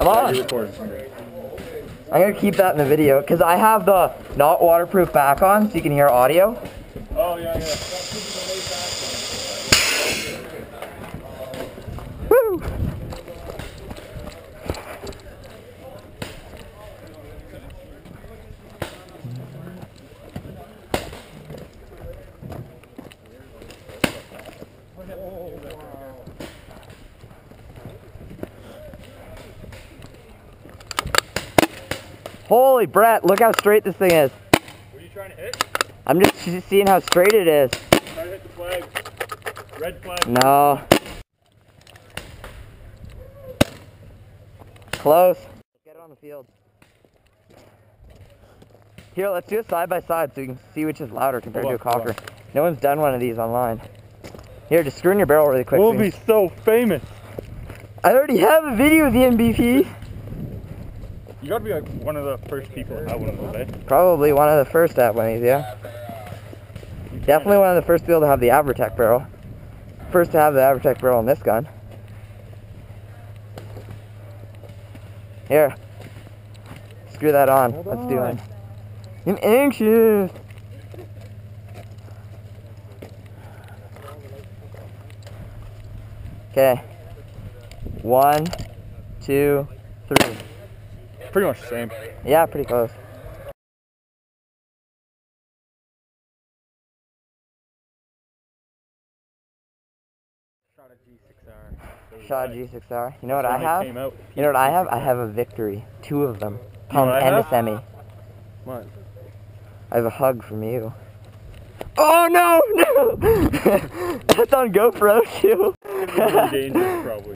I'm on. You're recording. I'm gonna keep that in the video because I have the not waterproof back on so you can hear audio. Oh, yeah. Woo! Holy Brett, look how straight this thing is. What are you trying to hit? I'm just seeing how straight it is. Try to hit the flag. Red flag. No. Close. Get it on the field. Here, let's do it side by side so you can see which is louder compared to a cocker. No one's done one of these online. Here, just screw in your barrel really quick. We'll be so famous. I already have a video of the MVP. You gotta be like one of the first people to have one of those, eh? Probably one of the first at one of these, yeah. Definitely one of the first people to have the Avertech barrel. First to have the Avertech barrel in this gun. Here. Screw that on. Let's do it. I'm anxious. Okay. 1, 2, 3. Pretty much the same. Yeah, pretty close. Shot a G6R. You know what I have? You know what I have? I have a Victory. 2 of them. Pump and a semi. What? I have a hug from you. Oh no! That's on GoPro too. It's dangerous, probably.